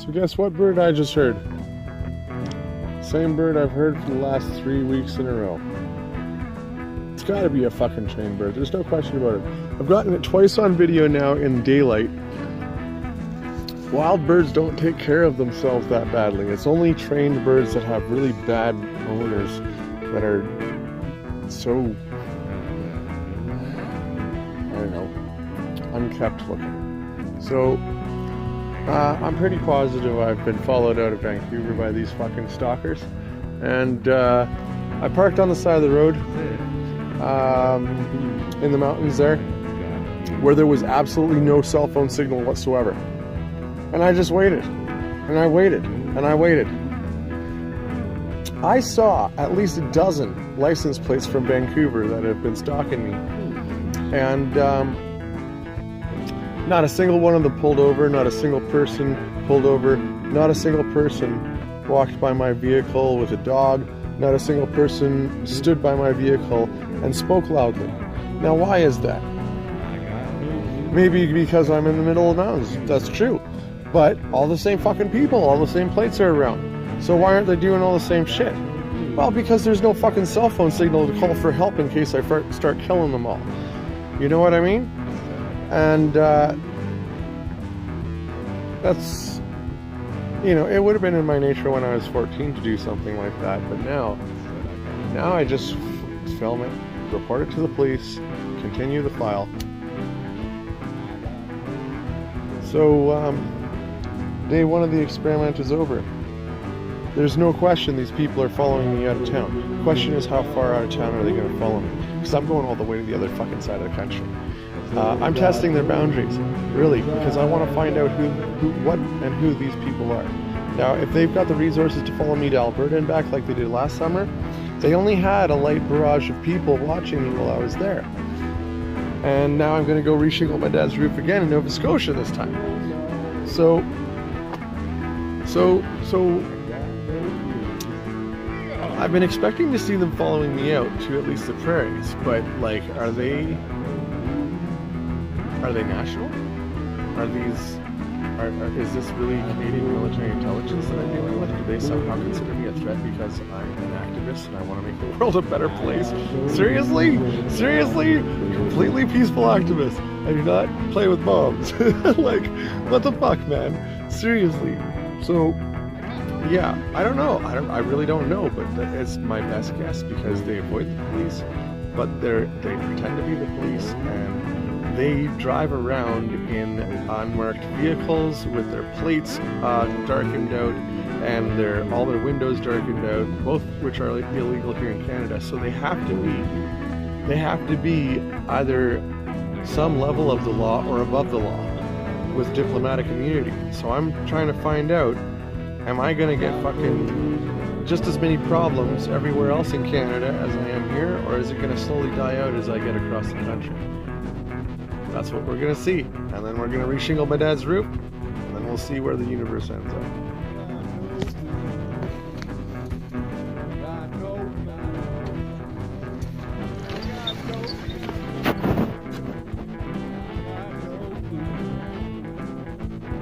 So guess what bird I just heard? Same bird I've heard for the last 3 weeks in a row. It's gotta be a fucking trained bird. There's no question about it. I've gotten it twice on video now in daylight. Wild birds don't take care of themselves that badly. It's only trained birds that have really bad owners that are so, I don't know, unkept looking. So, I'm pretty positive I've been followed out of Vancouver by these fucking stalkers. And I parked on the side of the road in the mountains there, where there was absolutely no cell phone signal whatsoever. And I just waited, and I waited, and I waited. I saw at least a dozen license plates from Vancouver that have been stalking me. And not a single one of them pulled over, not a single person pulled over, not a single person walked by my vehicle with a dog, not a single person stood by my vehicle and spoke loudly. Now why is that? Maybe because I'm in the middle of the mountains, that's true. But all the same fucking people, all the same plates are around. So why aren't they doing all the same shit? Well, because there's no fucking cell phone signal to call for help in case I start killing them all. You know what I mean? And that's, you know, it would have been in my nature when I was 14 to do something like that. But now I just film it, report it to the police, continue the file. So, day one of the experiment is over. There's no question these people are following me out of town. The question is, how far out of town are they going to follow me? Because I'm going all the way to the other fucking side of the country. I'm testing their boundaries, really, because I want to find out what and who these people are. Now, if they've got the resources to follow me to Alberta and back like they did last summer, they only had a light barrage of people watching me while I was there. And now I'm going to go reshingle my dad's roof again in Nova Scotia this time. So I've been expecting to see them following me out to at least the prairies, but like, are they national? Is this really Canadian military intelligence that I'm dealing with? Do they somehow consider me a threat because I'm an activist and I want to make the world a better place? Seriously? Completely peaceful activist. I do not play with bombs. Like, what the fuck, man? Seriously. So, yeah, I don't know. I really don't know, but it's my best guess because they avoid the police, but they pretend to be the police, and they drive around in unmarked vehicles with their plates darkened out and all their windows darkened out, both which are illegal here in Canada. So they have to be either some level of the law or above the law with diplomatic immunity. So I'm trying to find out, am I going to get fucking just as many problems everywhere else in Canada as I am here, or is it going to slowly die out as I get across the country? That's what we're going to see. And then we're going to reshingle my dad's roof, and then we'll see where the universe ends up.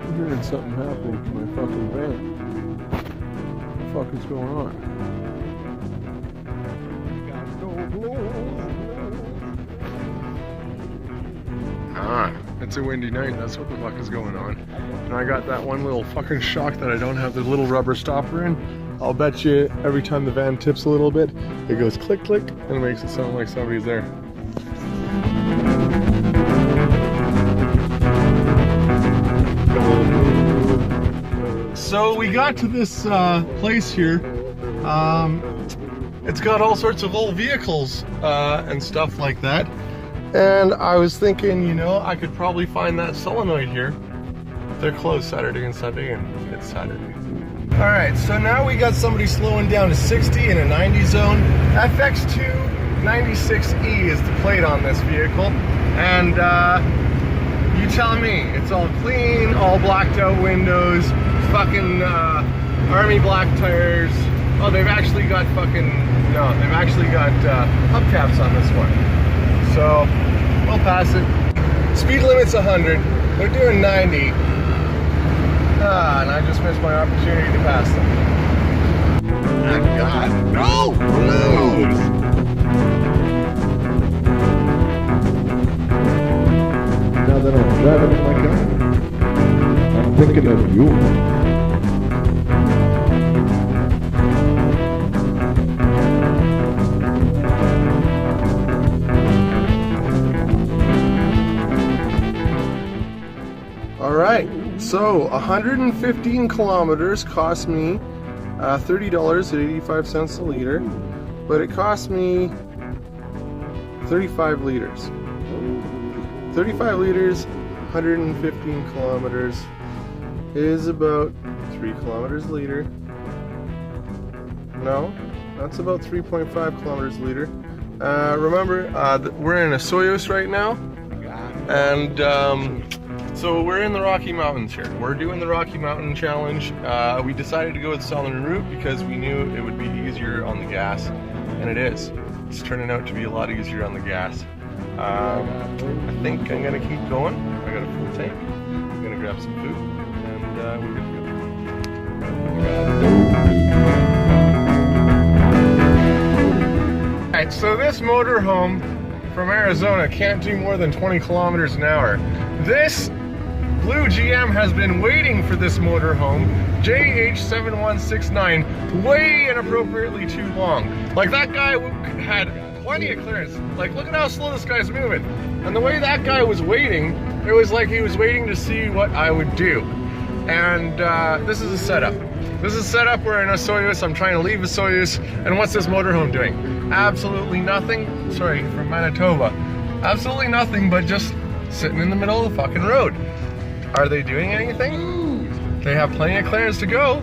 I'm hearing something happening to my fucking van. What the fuck is going on? It's a windy night, that's what the fuck is going on. And I got that one little fucking shock that I don't have the little rubber stopper in. I'll bet you every time the van tips a little bit, it goes click click and it makes it sound like somebody's there. So we got to this place here. It's got all sorts of old vehicles and stuff like that. And I was thinking, you know, I could probably find that solenoid here. They're closed Saturday and Sunday, and it's Saturday. All right, so now we got somebody slowing down to 60 in a 90 zone. FX2 96E is the plate on this vehicle. And you tell me, it's all clean, all blacked out windows, fucking army black tires. Oh, they've actually got hubcaps on this one. So, we'll pass it. Speed limit's 100. They're doing 90. And I just missed my opportunity to pass them. Oh God, no! Blues! Now that I'm driving in my car, I'm thinking of you. All right, so 115 kilometers cost me $30.85 a liter, but it cost me 35 liters. 35 liters, 115 kilometers is about 3 kilometers a liter. No, that's about 3.5 kilometers a liter. Remember, we're in a Soyuz right now, and so we're in the Rocky Mountains here. We're doing the Rocky Mountain Challenge. We decided to go the southern route because we knew it would be easier on the gas, and it is. It's turning out to be a lot easier on the gas. I think I'm gonna keep going. I got a full tank. I'm gonna grab some food, and we're good to go. Alright, so this motorhome from Arizona can't do more than 20 kilometers an hour. This blue GM has been waiting for this motorhome, JH7169, way inappropriately too long. Like, that guy had plenty of clearance. Like, look at how slow this guy's moving. And the way that guy was waiting, it was like he was waiting to see what I would do. And this is a setup. This is a setup. We're in a Soyuz. I'm trying to leave a Soyuz. And what's this motorhome doing? Absolutely nothing. Sorry, from Manitoba. Absolutely nothing but just sitting in the middle of the fucking road. Are they doing anything? They have plenty of clearance to go.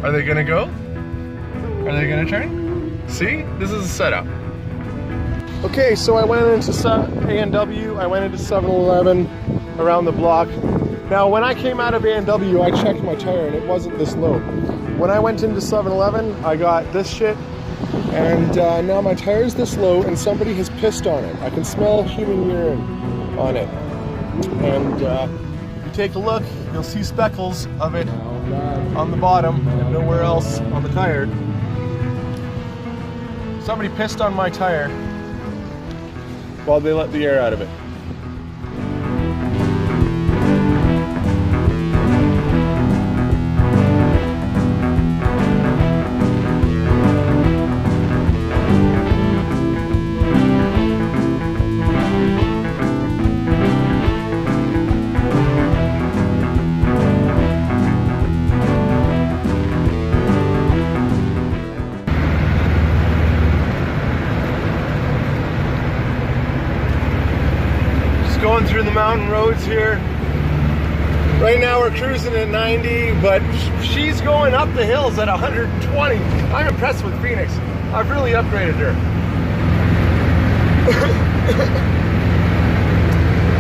Are they gonna go? Are they gonna turn? See? This is a setup. Okay, so I went into A&W, I went into 7-Eleven around the block. Now, when I came out of A&W, I checked my tire and it wasn't this low. When I went into 7-Eleven, I got this shit, and now my tire's this low and somebody has pissed on it. I can smell human urine on it. And if you take a look, you'll see speckles of it on the bottom and nowhere else on the tire. Somebody pissed on my tire while they let the air out of it. Going through the mountain roads here. Right now we're cruising at 90, but she's going up the hills at 120. I'm impressed with Phoenix. I've really upgraded her.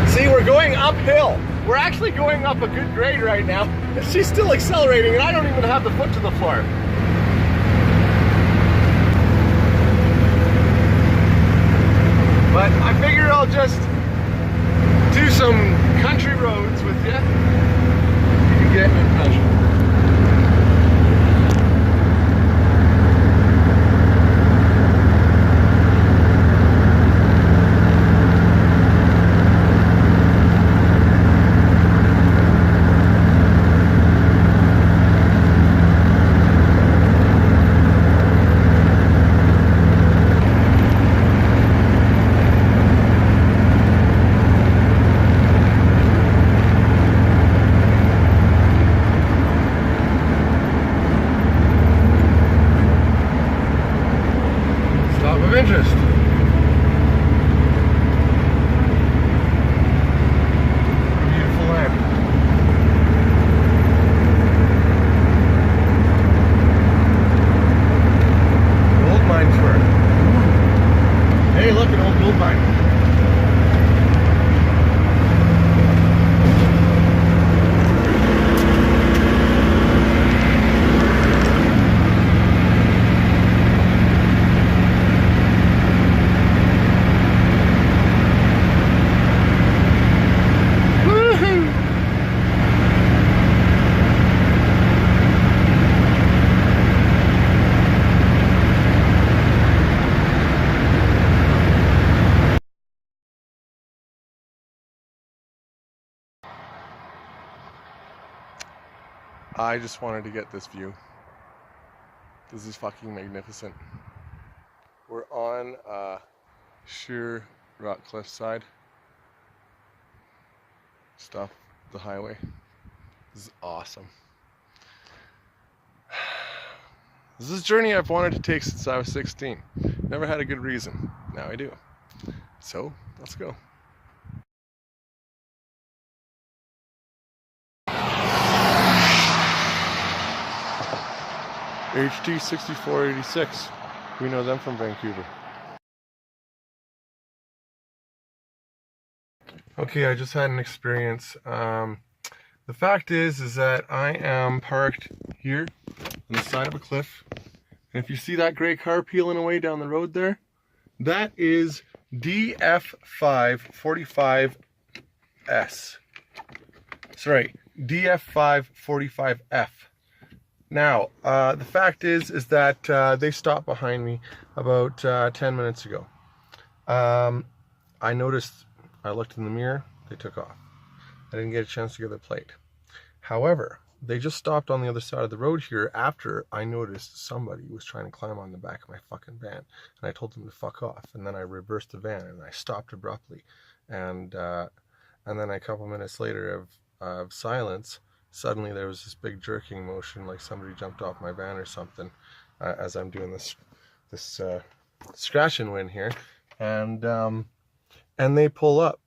See, we're going uphill. We're actually going up a good grade right now. And she's still accelerating and I don't even have the foot to the floor. But I figure I'll just do some country roads with you. You can get in country. I just wanted to get this view. This is fucking magnificent. We're on sheer rock cliff side. Stuff the highway. This is awesome. This is a journey I've wanted to take since I was 16. Never had a good reason. Now I do. So, let's go. HT 6486. We know them from Vancouver. Okay, I just had an experience. The fact is that I am parked here on the side of a cliff. And if you see that gray car peeling away down the road there, that is DF545S. Sorry, DF545F. Now, the fact is that they stopped behind me about 10 minutes ago. I noticed, I looked in the mirror, they took off. I didn't get a chance to get their plate. However, they just stopped on the other side of the road here after I noticed somebody was trying to climb on the back of my fucking van. And I told them to fuck off. And then I reversed the van and I stopped abruptly. And then a couple minutes later of silence, suddenly there was this big jerking motion, like somebody jumped off my van or something, as I'm doing this scratch and win here. And they pull up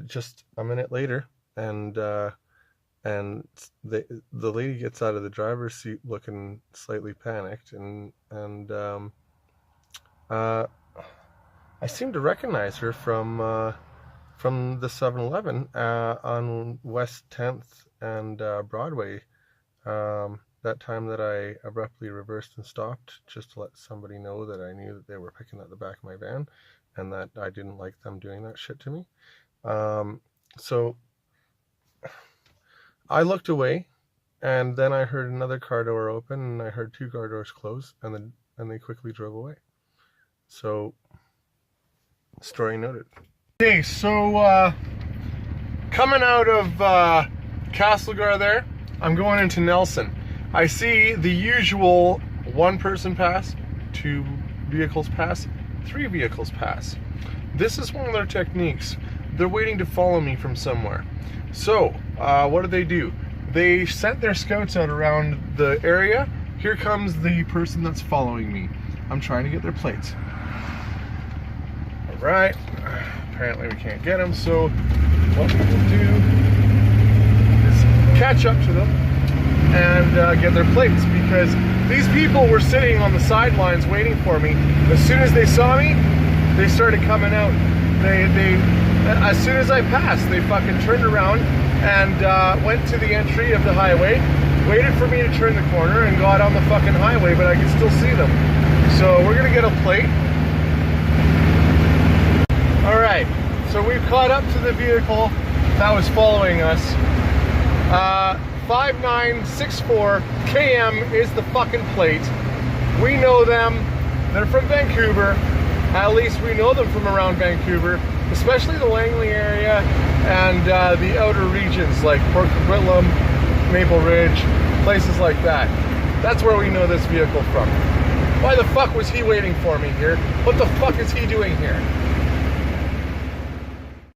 just a minute later, and the lady gets out of the driver's seat looking slightly panicked, and I seem to recognize her from the 7-Eleven on West 10th and Broadway. That time that I abruptly reversed and stopped just to let somebody know that I knew that they were picking at the back of my van and that I didn't like them doing that shit to me. So I looked away, and then I heard another car door open, and I heard two car doors close, and they quickly drove away. So, story noted. Okay, so coming out of Castlegar there, I'm going into Nelson. I see the usual one person pass, 2 vehicles pass, 3 vehicles pass. This is one of their techniques. They're waiting to follow me from somewhere. So, what do? They sent their scouts out around the area. Here comes the person that's following me. I'm trying to get their plates. Alright, apparently we can't get them, so what we will do is catch up to them and get their plates, because these people were sitting on the sidelines waiting for me. As soon as they saw me, they started coming out. As soon as I passed, they fucking turned around and went to the entry of the highway, waited for me to turn the corner, and got on the fucking highway, but I could still see them. So we're gonna get a plate. Alright, so we've caught up to the vehicle that was following us. 5964 KM is the fucking plate. We know them. They're from Vancouver. At least we know them from around Vancouver, especially the Langley area and the outer regions like Port Coquitlam, Maple Ridge, places like that. That's where we know this vehicle from. Why the fuck was he waiting for me here? What the fuck is he doing here?